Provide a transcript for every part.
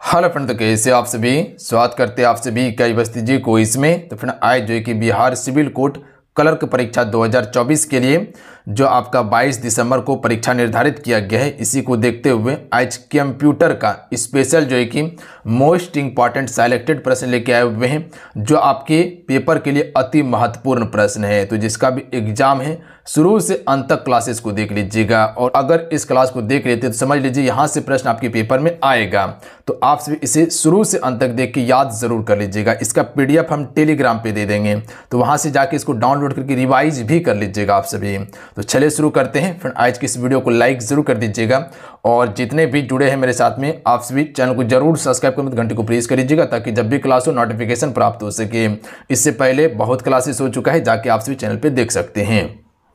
Hello friend, तो कैसे आप सभी स्वागत करते हैं आप सभी का बस्ती जी को इसमें। तो फ्रेंड आज जो है कि बिहार सिविल कोर्ट क्लर्क परीक्षा 2024 के लिए जो आपका 22 दिसंबर को परीक्षा निर्धारित किया गया है, इसी को देखते हुए आज कंप्यूटर का स्पेशल जो है कि मोस्ट इंपॉर्टेंट सिलेक्टेड प्रश्न लेके आए हुए हैं, जो आपके पेपर के लिए अति महत्वपूर्ण प्रश्न है। तो जिसका भी एग्जाम है शुरू से अंत तक क्लासेस को देख लीजिएगा, और अगर इस क्लास को देख लेते तो समझ लीजिए यहाँ से प्रश्न आपके पेपर में आएगा। तो आप सभी इसे शुरू से अंत तक देख के याद जरूर कर लीजिएगा। इसका पीडीएफ हम टेलीग्राम पे दे देंगे, तो वहाँ से जाके इसको डाउनलोड करके रिवाइज भी कर लीजिएगा आप सभी। तो चलिए शुरू करते हैं फ्रेंड। आज की इस वीडियो को लाइक जरूर कर दीजिएगा, और जितने भी जुड़े हैं मेरे साथ में आप सभी चैनल को जरूर सब्सक्राइब कर घंटे को प्रेस कर लीजिएगा, ताकि जब भी क्लास हो नोटिफिकेशन प्राप्त हो सके। इससे पहले बहुत क्लासेस हो चुका है, जाके आप सभी चैनल पे देख सकते हैं।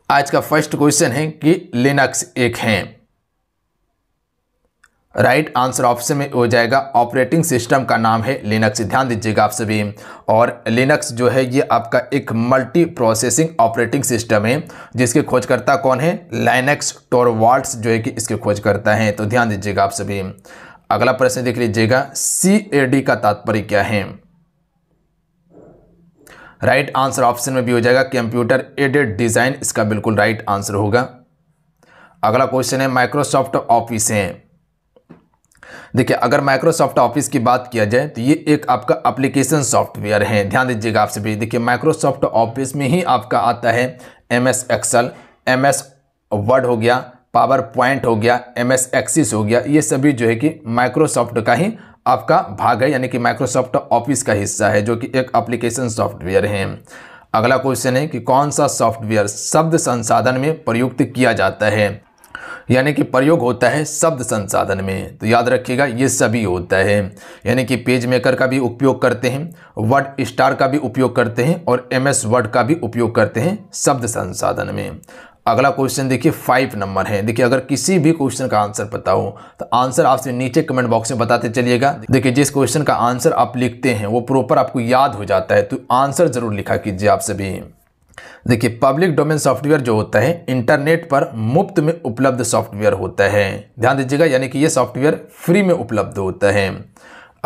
आज का फर्स्ट क्वेश्चन है कि लिनक्स एक है। राइट आंसर ऑप्शन में हो जाएगा ऑपरेटिंग सिस्टम का नाम है लिनक्स। ध्यान दीजिएगा आप सभी। और लिनक्स जो है ये आपका एक मल्टी प्रोसेसिंग ऑपरेटिंग सिस्टम है, जिसके खोजकर्ता कौन है? लाइनक्स टोरवाल्ड्स जो है कि इसके खोजकर्ता हैं। तो ध्यान दीजिएगा आप सभी। अगला प्रश्न देख लीजिएगा, CAD का तात्पर्य क्या है? राइट आंसर ऑप्शन में भी हो जाएगा कंप्यूटर एडेड डिजाइन, इसका बिल्कुल राइट आंसर होगा। अगला क्वेश्चन है माइक्रोसॉफ्ट ऑफिस है। देखिए, अगर माइक्रोसॉफ्ट ऑफिस की बात किया जाए तो ये एक आपका एप्लीकेशन सॉफ्टवेयर है। ध्यान दीजिएगा आप सभी। देखिए, माइक्रोसॉफ्ट ऑफिस में ही आपका आता है MS एक्सेल, MS वर्ड हो गया, पावर पॉइंट हो गया, MS एक्सिस हो गया। ये सभी जो है कि माइक्रोसॉफ्ट का ही आपका भाग है, यानी कि माइक्रोसॉफ्ट ऑफिस का हिस्सा है, जो कि एक एप्लीकेशन सॉफ्टवेयर है। अगला क्वेश्चन है कि कौन सा सॉफ्टवेयर शब्द संसाधन में प्रयुक्त किया जाता है, यानी कि प्रयोग होता है शब्द संसाधन में। तो याद रखिएगा ये सभी होता है, यानी कि पेज मेकर का भी उपयोग करते हैं, वर्ड स्टार का भी उपयोग करते हैं, और MS वर्ड का भी उपयोग करते हैं शब्द संसाधन में। अगला क्वेश्चन देखिए 5 नंबर है। देखिए, अगर किसी भी क्वेश्चन का आंसर पता हो तो आंसर आपसे नीचे कमेंट बॉक्स में बताते चलिएगा। देखिए, जिस क्वेश्चन का आंसर आप लिखते हैं वो प्रॉपर आपको याद हो जाता है, तो आंसर जरूर लिखा कीजिए आप सभी। देखिए, पब्लिक डोमेन सॉफ्टवेयर जो होता है इंटरनेट पर मुफ्त में उपलब्ध सॉफ्टवेयर होता है। ध्यान दीजिएगा, यानी कि ये सॉफ्टवेयर फ्री में उपलब्ध होता है।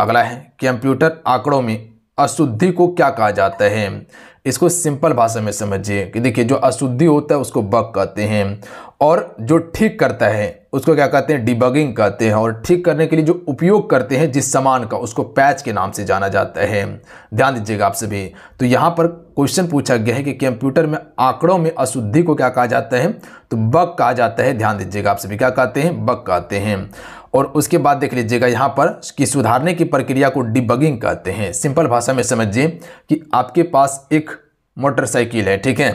अगला है कंप्यूटर आंकड़ों में अशुद्धि को क्या कहा जाता है? इसको सिंपल भाषा में समझिए कि देखिए, जो अशुद्धि होता है उसको बग कहते हैं, और जो ठीक करता है उसको क्या कहते हैं? डिबगिंग कहते हैं, और ठीक करने के लिए जो उपयोग करते हैं जिस सामान का, उसको पैच के नाम से जाना जाता है। ध्यान दीजिएगा आप सभी। तो यहाँ पर क्वेश्चन पूछा गया है कि कंप्यूटर में आंकड़ों में अशुद्धि को क्या कहा जाता है? तो बग कहा जाता है। ध्यान दीजिएगा आप सभी, क्या कहते हैं? बग कहते हैं। और उसके बाद देख लीजिएगा यहाँ पर कि सुधारने की प्रक्रिया को डिबगिंग कहते हैं। सिंपल भाषा में समझिए कि आपके पास एक मोटरसाइकिल है, ठीक है?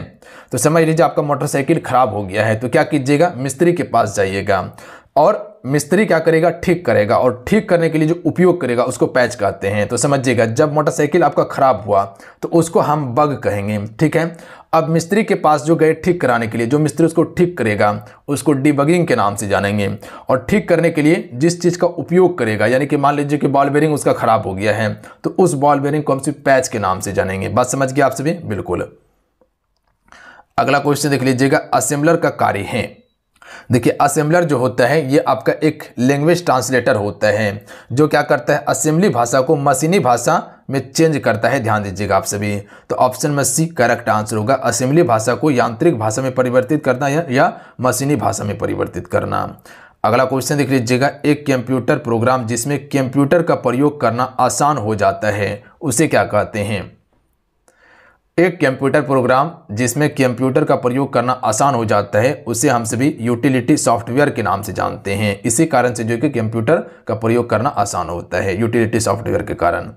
तो समझ लीजिए आपका मोटरसाइकिल खराब हो गया है, तो क्या कीजिएगा? मिस्त्री के पास जाइएगा, और मिस्त्री क्या करेगा? ठीक करेगा, और ठीक करने के लिए जो उपयोग करेगा उसको पैच कहते हैं। तो समझिएगा, जब मोटरसाइकिल आपका खराब हुआ तो उसको हम बग कहेंगे, ठीक है? अब मिस्त्री के पास जो गए ठीक कराने के लिए, जो मिस्त्री उसको ठीक करेगा उसको डिबगिंग के नाम से जानेंगे। और ठीक करने के लिए जिस चीज़ का उपयोग करेगा, यानी कि मान लीजिए कि बॉल बेरिंग उसका खराब हो गया है, तो उस बॉल बेरिंग को हम सिर्फ पैच के नाम से जानेंगे। बात समझ गए आप सभी? बिल्कुल। अगला क्वेश्चन देख लीजिएगा, असेंबलर का कार्य है। देखिए, असेंबलर जो होता है ये आपका एक लैंग्वेज ट्रांसलेटर होता है, जो क्या करता है? असेंबली भाषा को मशीनी भाषा में चेंज करता है। ध्यान दीजिएगा आप सभी। तो ऑप्शन में C करेक्ट आंसर होगा। असेंबली भाषा को यांत्रिक भाषा में परिवर्तित करना या मशीनी भाषा में परिवर्तित करना। अगला क्वेश्चन देख लीजिएगा, एक कंप्यूटर प्रोग्राम जिसमें कंप्यूटर का प्रयोग करना आसान हो जाता है उसे क्या कहते हैं? एक कंप्यूटर प्रोग्राम जिसमें कंप्यूटर का प्रयोग करना आसान हो जाता है उसे हम सभी यूटिलिटी सॉफ्टवेयर के नाम से जानते हैं। इसी कारण से जो कि कंप्यूटर का प्रयोग करना आसान होता है, यूटिलिटी सॉफ्टवेयर के कारण।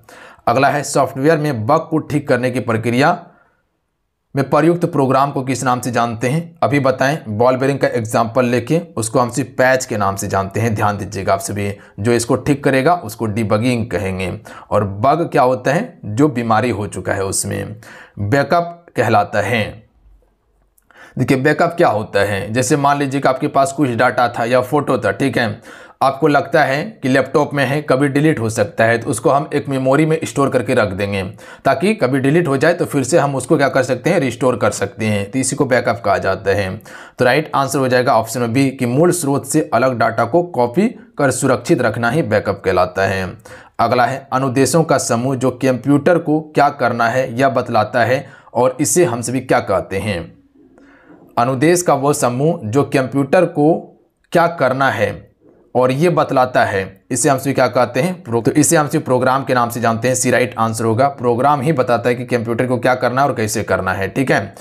अगला है सॉफ्टवेयर में बग को ठीक करने की प्रक्रिया में प्रयुक्त प्रोग्राम को किस नाम से जानते हैं? अभी बताएं। बॉल बेरिंग का एग्जाम्पल लेके उसको हम सिर्फ पैच के नाम से जानते हैं। ध्यान दीजिएगा आप सभी। जो इसको ठीक करेगा उसको डिबगिंग कहेंगे। और बग क्या होता है? जो बीमारी हो चुका है उसमें। बैकअप कहलाता है। देखिए, बैकअप क्या होता है? जैसे मान लीजिए कि आपके पास कुछ डाटा था या फोटो था, ठीक है? आपको लगता है कि लैपटॉप में है, कभी डिलीट हो सकता है, तो उसको हम एक मेमोरी में स्टोर करके रख देंगे, ताकि कभी डिलीट हो जाए तो फिर से हम उसको क्या कर सकते हैं? रिस्टोर कर सकते हैं। तो इसी को बैकअप कहा जाता है। तो राइट आंसर हो जाएगा ऑप्शन बी कि मूल स्रोत से अलग डाटा को कॉपी कर सुरक्षित रखना ही बैकअप कहलाता है। अगला है अनुदेशों का समूह जो कंप्यूटर को क्या करना है यह बतलाता है और इसे हम सभी क्या कहते हैं। अनुदेश का वो समूह जो कंप्यूटर को क्या करना है और ये बतलाता है, इसे हम सभी क्या कहते हैं। तो इसे हम सभी प्रोग्राम के नाम से जानते हैं। सी राइट आंसर होगा। प्रोग्राम ही बताता है कि कंप्यूटर को क्या करना है और कैसे करना है। ठीक है,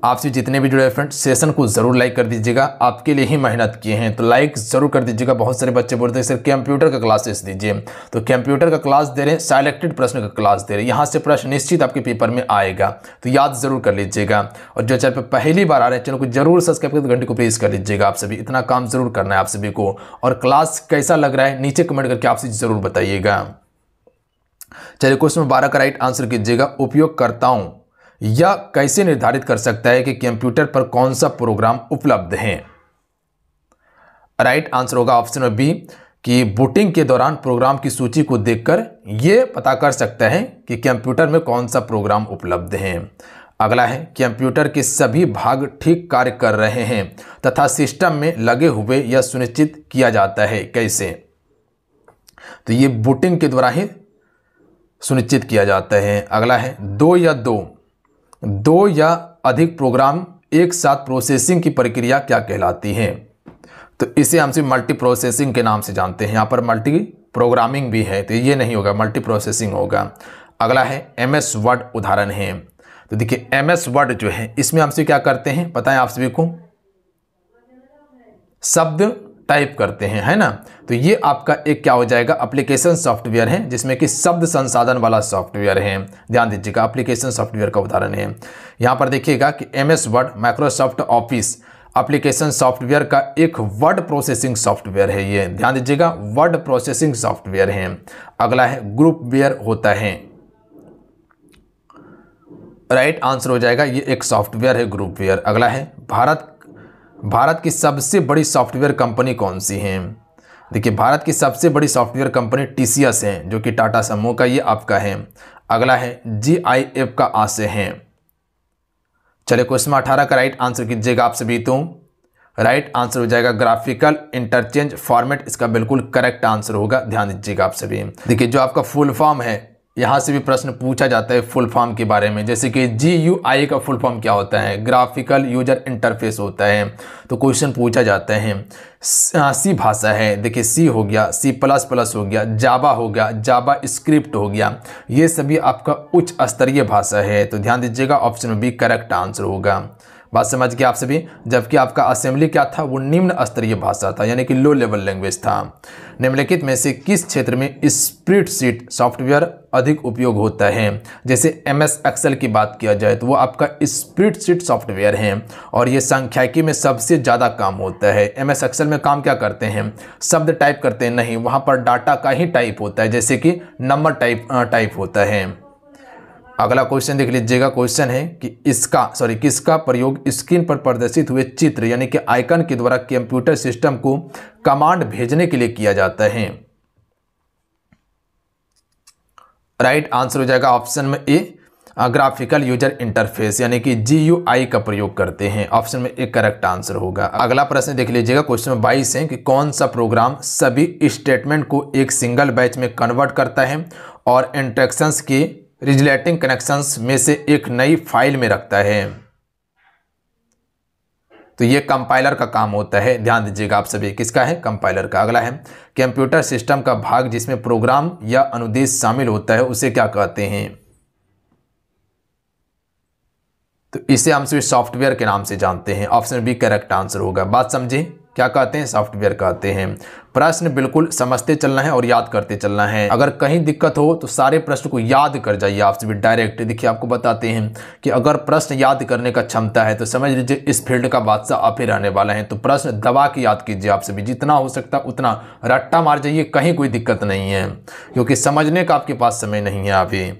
आपसे जितने भी जुड़े फ्रेंड्स सेशन को जरूर लाइक कर दीजिएगा, आपके लिए ही मेहनत किए हैं तो लाइक जरूर कर दीजिएगा। बहुत सारे बच्चे बोलते हैं सर कंप्यूटर का क्लासेस दीजिए, तो कंप्यूटर का क्लास दे रहे हैं, सिलेक्टेड प्रश्न का क्लास दे रहे हैं। यहाँ से प्रश्न निश्चित आपके पेपर में आएगा, तो याद जरूर कर लीजिएगा। और जो चैनल पर पहली बार आ रहे हैं चैनल को जरूर सब्सक्राइब करके घंटे को प्रेस कर लीजिएगा। आप सभी इतना काम जरूर करना है आप सभी को। और क्लास कैसा लग रहा है नीचे कमेंट करके आपसे जरूर बताइएगा। चलिए क्वेश्चन 12 का राइट आंसर कीजिएगा। उपयोगकर्ताओं यह कैसे निर्धारित कर सकता है कि कंप्यूटर पर कौन सा प्रोग्राम उपलब्ध है। राइट आंसर होगा ऑप्शन में बी कि बूटिंग के दौरान प्रोग्राम की सूची को देखकर यह पता कर सकता है कि कंप्यूटर में कौन सा प्रोग्राम उपलब्ध है। अगला है कंप्यूटर के सभी भाग ठीक कार्य कर रहे हैं तथा सिस्टम में लगे हुए यह सुनिश्चित किया जाता है। कैसे, तो ये बूटिंग के द्वारा ही सुनिश्चित किया जाता है। अगला है दो या अधिक प्रोग्राम एक साथ प्रोसेसिंग की प्रक्रिया क्या कहलाती है। तो इसे हम सिर्फ मल्टी प्रोसेसिंग के नाम से जानते हैं। यहाँ पर मल्टी प्रोग्रामिंग भी है तो ये नहीं होगा, मल्टी प्रोसेसिंग होगा। अगला है एमएस वर्ड उदाहरण है। तो देखिए एमएस वर्ड जो है इसमें हमसे क्या करते हैं पता है आप सभी को, शब्द टाइप करते हैं, है ना। तो ये आपका एक क्या हो जाएगा एप्लीकेशन सॉफ्टवेयर है जिसमें कि शब्द संसाधन वाला सॉफ्टवेयर है। ध्यान दीजिएगा एप्लीकेशन सॉफ्टवेयर का उदाहरण है। यहाँ पर देखिएगा कि MS word Microsoft office application software का एक वर्ड प्रोसेसिंग सॉफ्टवेयर है। ये ध्यान दीजिएगा वर्ड प्रोसेसिंग सॉफ्टवेयर है। अगला है ग्रुपवेयर होता है। राइट आंसर हो जाएगा ये एक सॉफ्टवेयर है ग्रुपवेयर। अगला है भारत की सबसे बड़ी सॉफ्टवेयर कंपनी कौन सी है। देखिए भारत की सबसे बड़ी सॉफ्टवेयर कंपनी टीसीएस है जो कि टाटा समूह का ये आपका है। अगला है जीआईएफ का आशय है। चलिए क्वेश्चन 18 का राइट आंसर कीजिएगा आप सभी। तो राइट आंसर हो जाएगा ग्राफिकल इंटरचेंज फॉर्मेट, इसका बिल्कुल करेक्ट आंसर होगा। ध्यान दीजिएगा आप सभी। देखिए जो आपका फुल फॉर्म है यहाँ से भी प्रश्न पूछा जाता है फुल फॉर्म के बारे में, जैसे कि GUI का फुल फॉर्म क्या होता है, ग्राफिकल यूजर इंटरफेस होता है। तो क्वेश्चन पूछा जाता है। सी भाषा है, देखिए सी हो गया, C++ हो गया, जावा हो गया, जावा स्क्रिप्ट हो गया, ये सभी आपका उच्च स्तरीय भाषा है। तो ध्यान दीजिएगा ऑप्शन में बी करेक्ट आंसर होगा। बात समझ गए आप सभी। जबकि आपका असेंबली क्या था, वो निम्न स्तरीय भाषा था यानी कि लो लेवल लैंग्वेज था। निम्नलिखित में से किस क्षेत्र में स्प्रेडशीट सॉफ्टवेयर अधिक उपयोग होता है। जैसे MS एक्सेल की बात किया जाए तो वो आपका स्प्रेडशीट सॉफ्टवेयर है और ये सांख्यिकी में सबसे ज़्यादा काम होता है। MS एक्सेल में काम क्या करते हैं, शब्द टाइप करते हैं नहीं, वहाँ पर डाटा का ही टाइप होता है, जैसे कि नंबर टाइप होता है। अगला क्वेश्चन देख लीजिएगा। क्वेश्चन है कि किसका प्रयोग स्क्रीन पर प्रदर्शित हुए चित्र यानी कि आइकन के द्वारा कंप्यूटर सिस्टम को कमांड भेजने के लिए किया जाता है। राइट आंसर हो जाएगा ऑप्शन में ए ग्राफिकल यूजर इंटरफेस यानी कि GUI का प्रयोग करते हैं। ऑप्शन में एक करेक्ट आंसर होगा। अगला प्रश्न देख लीजिएगा। क्वेश्चन में 22 है कि कौन सा प्रोग्राम सभी स्टेटमेंट को एक सिंगल बैच में कन्वर्ट करता है और इंस्ट्रक्शंस की रिजल्टिंग कनेक्शंस में से एक नई फाइल में रखता है। तो ये कंपाइलर का काम होता है। ध्यान दीजिएगा आप सभी, किसका है, कंपाइलर का। अगला है कंप्यूटर सिस्टम का भाग जिसमें प्रोग्राम या अनुदेश शामिल होता है उसे क्या कहते हैं। तो इसे हम सिर्फ सॉफ्टवेयर के नाम से जानते हैं। ऑप्शन बी करेक्ट आंसर होगा। बात समझे, क्या कहते हैं, सॉफ्टवेयर कहते हैं। प्रश्न बिल्कुल समझते चलना है और याद करते चलना है। अगर कहीं दिक्कत हो तो सारे प्रश्न को याद कर जाइए आप सभी डायरेक्ट। देखिए आपको बताते हैं कि अगर प्रश्न याद करने का क्षमता है तो समझ लीजिए इस फील्ड का बादशाह आप ही रहने वाला है। तो प्रश्न दबा के याद कीजिए आप सभी, जितना हो सकता उतना रट्टा मार जाइए, कहीं कोई दिक्कत नहीं है क्योंकि समझने का आपके पास समय नहीं है अभी।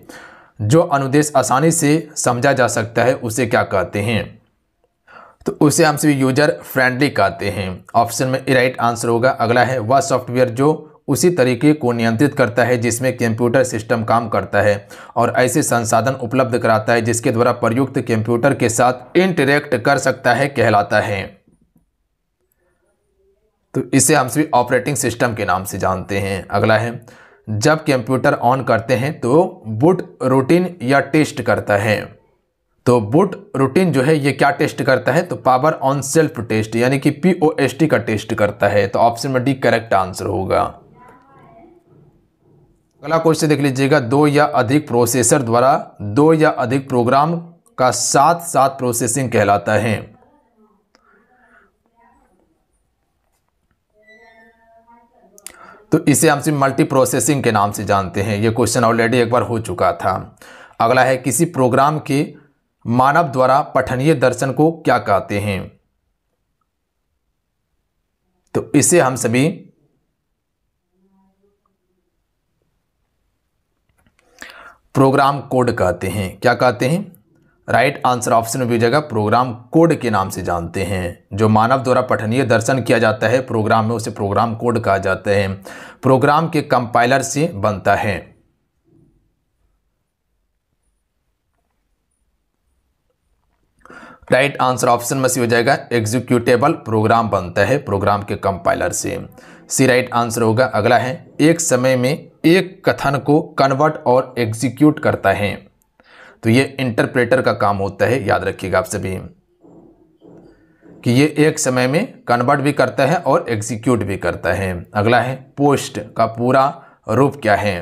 जो अनुदेश आसानी से समझा जा सकता है उसे क्या कहते हैं, तो उसे हम सभी यूजर फ्रेंडली कहते हैं। ऑप्शन में राइट आंसर होगा। अगला है वह सॉफ्टवेयर जो उसी तरीके को नियंत्रित करता है जिसमें कंप्यूटर सिस्टम काम करता है और ऐसे संसाधन उपलब्ध कराता है जिसके द्वारा प्रयुक्त कंप्यूटर के साथ इंटरेक्ट कर सकता है कहलाता है। तो इसे हम सभी ऑपरेटिंग सिस्टम के नाम से जानते हैं। अगला है जब कंप्यूटर ऑन करते हैं तो बूट रूटीन या टेस्ट करता है। तो बूट रूटीन जो है ये क्या टेस्ट करता है, तो पावर ऑन सेल्फ टेस्ट यानी कि POST का टेस्ट करता है। तो ऑप्शन में डी करेक्ट आंसर होगा। अगला क्वेश्चन देख लीजिएगा, दो या अधिक प्रोसेसर द्वारा दो या अधिक प्रोग्राम का साथ साथ प्रोसेसिंग कहलाता है। तो इसे हम सिर्फ मल्टी प्रोसेसिंग के नाम से जानते हैं। यह क्वेश्चन ऑलरेडी एक बार हो चुका था। अगला है, किसी प्रोग्राम के मानव द्वारा पठनीय दर्शन को क्या कहते हैं। तो इसे हम सभी प्रोग्राम कोड कहते हैं। क्या कहते हैं, राइट आंसर ऑप्शन में भी हो जाएगा, प्रोग्राम कोड के नाम से जानते हैं। जो मानव द्वारा पठनीय दर्शन किया जाता है प्रोग्राम में, उसे प्रोग्राम कोड कहा जाता है। प्रोग्राम के कंपाइलर से बनता है। राइट आंसर ऑप्शन में सी हो जाएगा, एग्जीक्यूटेबल प्रोग्राम बनता है प्रोग्राम के कंपाइलर से। सी राइट आंसर होगा। अगला है, एक समय में एक कथन को कन्वर्ट और एग्जीक्यूट करता है। तो ये इंटरप्रेटर का काम होता है, याद रखिएगा आप सभी कि ये एक समय में कन्वर्ट भी करता है और एग्जीक्यूट भी करता है। अगला है, पोस्ट का पूरा रूप क्या है।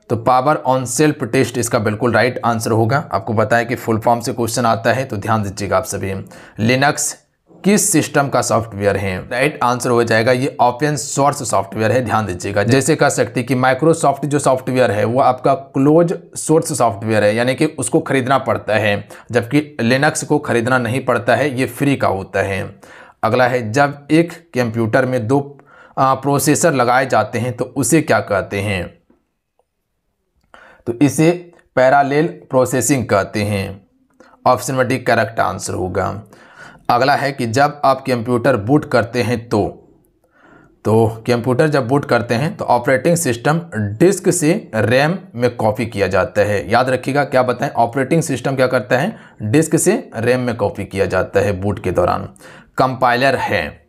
तो पावर ऑन सेल्फ टेस्ट इसका बिल्कुल राइट आंसर होगा। आपको बताया कि फुल फॉर्म से क्वेश्चन आता है, तो ध्यान दीजिएगा आप सभी। लिनक्स किस सिस्टम का सॉफ्टवेयर है। राइट आंसर हो जाएगा, ये ओपन सोर्स सॉफ्टवेयर है। ध्यान दीजिएगा, जैसे कह सकते हैं कि माइक्रोसॉफ्ट जो सॉफ्टवेयर है वो आपका क्लोज सोर्स सॉफ्टवेयर है, यानी कि उसको खरीदना पड़ता है, जबकि लिनक्स को खरीदना नहीं पड़ता है, ये फ्री का होता है। अगला है, जब एक कंप्यूटर में दो प्रोसेसर लगाए जाते हैं तो उसे क्या कहते हैं। तो इसे पैरेलल प्रोसेसिंग कहते हैं। ऑप्शन में डी करेक्ट आंसर होगा। अगला है कि जब आप कंप्यूटर बूट करते हैं तो कंप्यूटर जब बूट करते हैं तो ऑपरेटिंग सिस्टम डिस्क से रैम में कॉपी किया जाता है। याद रखिएगा, क्या बताएं, ऑपरेटिंग सिस्टम क्या करता है, डिस्क से रैम में कॉपी किया जाता है बूट के दौरान। कंपाइलर है।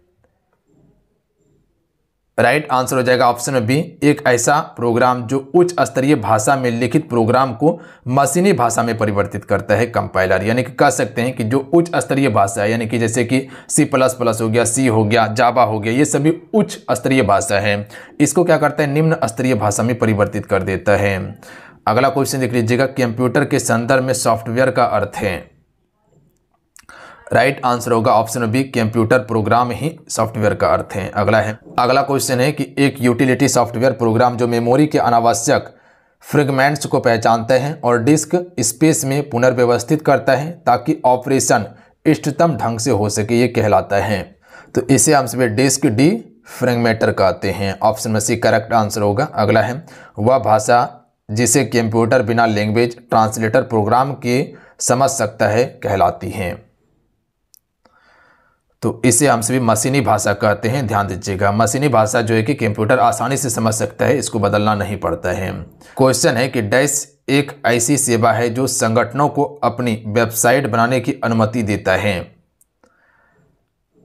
राइट आंसर हो जाएगा ऑप्शन में बी, एक ऐसा प्रोग्राम जो उच्च स्तरीय भाषा में लिखित प्रोग्राम को मशीनी भाषा में परिवर्तित करता है। कंपाइलर यानी कि कह सकते हैं कि जो उच्च स्तरीय भाषा है, यानी कि जैसे कि C++ हो गया, सी हो गया, जावा हो गया, ये सभी उच्च स्तरीय भाषा है। इसको क्या करता है, निम्न स्तरीय भाषा में परिवर्तित कर देता है। अगला क्वेश्चन देख लीजिएगा, कंप्यूटर के संदर्भ में सॉफ्टवेयर का अर्थ है। राइट आंसर होगा ऑप्शन बी, कंप्यूटर प्रोग्राम ही सॉफ्टवेयर का अर्थ है। अगला क्वेश्चन है कि एक यूटिलिटी सॉफ्टवेयर प्रोग्राम जो मेमोरी के अनावश्यक फ्रेगमेंट्स को पहचानता है और डिस्क स्पेस में पुनर्व्यवस्थित करता है ताकि ऑपरेशन इष्टतम ढंग से हो सके, ये कहलाता है। तो इसे हम सभी डिस्क डी फ्रेगमेंटर कहते हैं। ऑप्शन में सी करेक्ट आंसर होगा। अगला है, वह भाषा जिसे कंप्यूटर बिना लैंग्वेज ट्रांसलेटर प्रोग्राम के समझ सकता है कहलाती है। तो इसे हम सभी मशीनी भाषा कहते हैं। ध्यान दीजिएगा, मशीनी भाषा जो है कि कंप्यूटर आसानी से समझ सकता है, इसको बदलना नहीं पड़ता है। क्वेश्चन है कि डैश एक ऐसी सेवा है जो संगठनों को अपनी वेबसाइट बनाने की अनुमति देता है।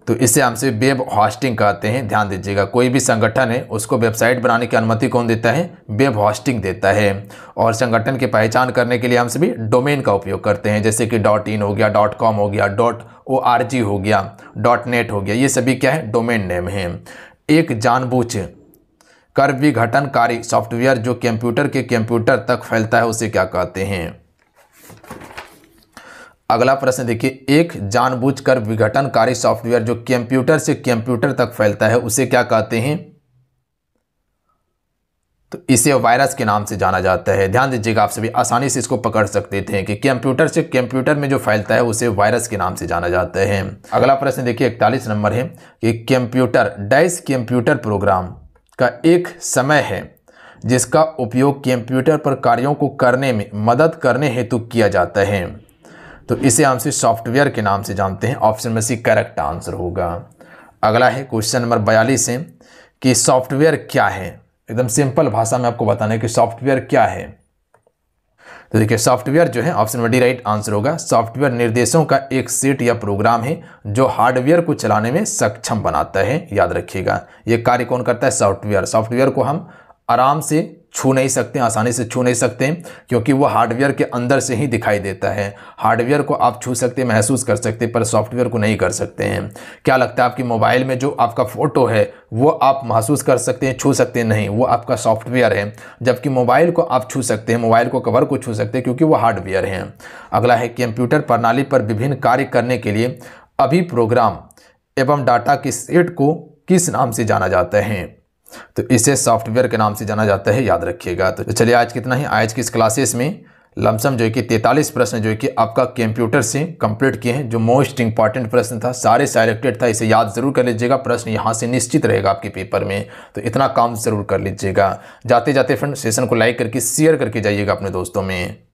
तो इसे हमसे वेब होस्टिंग कहते हैं। ध्यान दीजिएगा, कोई भी संगठन है उसको वेबसाइट बनाने की अनुमति कौन देता है, वेब होस्टिंग देता है। और संगठन की पहचान करने के लिए हम सभी डोमेन का उपयोग करते हैं, जैसे कि .in हो गया, .com हो गया, .org हो गया, .net हो गया, ये सभी क्या है, डोमेन नेम है। एक जानबूझ कर विघटनकारी सॉफ्टवेयर जो कंप्यूटर के कंप्यूटर तक फैलता है उसे क्या कहते हैं। अगला प्रश्न देखिए, एक जानबूझकर विघटनकारी सॉफ्टवेयर जो कंप्यूटर से कंप्यूटर तक फैलता है उसे क्या कहते हैं। तो इसे वायरस के नाम से जाना जाता है। ध्यान दीजिएगा, आप सभी आसानी से इसको पकड़ सकते थे कि कंप्यूटर से कंप्यूटर में जो फैलता है उसे वायरस के नाम से जाना जाता है। अगला प्रश्न देखिए 41 नंबर है कि कंप्यूटर डैश कंप्यूटर प्रोग्राम का एक समय है जिसका उपयोग कंप्यूटर पर कार्यों को करने में मदद करने हेतु किया जाता है। तो इसे हम से सॉफ्टवेयर के नाम से जानते हैं। ऑप्शन में सी करेक्ट आंसर होगा। अगला है क्वेश्चन नंबर 42 है कि सॉफ्टवेयर क्या है। एकदम सिंपल भाषा में आपको बताना है कि सॉफ्टवेयर क्या है। तो देखिए, सॉफ्टवेयर जो है ऑप्शन में डी राइट आंसर होगा। सॉफ्टवेयर निर्देशों का एक सेट या प्रोग्राम है जो हार्डवेयर को चलाने में सक्षम बनाता है। याद रखिएगा, ये कार्य कौन करता है, सॉफ्टवेयर। सॉफ्टवेयर को हम आराम से छू नहीं सकते, आसानी से छू नहीं सकते, क्योंकि वो हार्डवेयर के अंदर से ही दिखाई देता है। हार्डवेयर को आप छू सकते, महसूस कर सकते, पर सॉफ्टवेयर को नहीं कर सकते हैं। क्या लगता है आपकी मोबाइल में जो आपका फ़ोटो है वो आप महसूस कर सकते हैं, छू सकते हैं? नहीं, वो आपका सॉफ्टवेयर है। जबकि मोबाइल को आप छू सकते हैं, मोबाइल को कवर को छू सकते हैं, क्योंकि वो हार्डवेयर हैं। अगला है, कंप्यूटर प्रणाली पर विभिन्न कार्य करने के लिए अभिप्रोग्राम एवं डाटा के सेट को किस नाम से जाना जाता है? तो इसे सॉफ्टवेयर के नाम से जाना जाता है, याद रखिएगा। तो चलिए आज कितना ही, आज की इस क्लासेस में लमसम जो है कि 43 प्रश्न जो है कि आपका कंप्यूटर से कंप्लीट किए हैं। जो मोस्ट इंपॉर्टेंट प्रश्न था, सारे सिलेक्टेड था, इसे याद जरूर कर लीजिएगा। प्रश्न यहाँ से निश्चित रहेगा आपके पेपर में, तो इतना काम जरूर कर लीजिएगा। जाते जाते फ्रेंड सेशन को लाइक करके शेयर करके जाइएगा अपने दोस्तों में।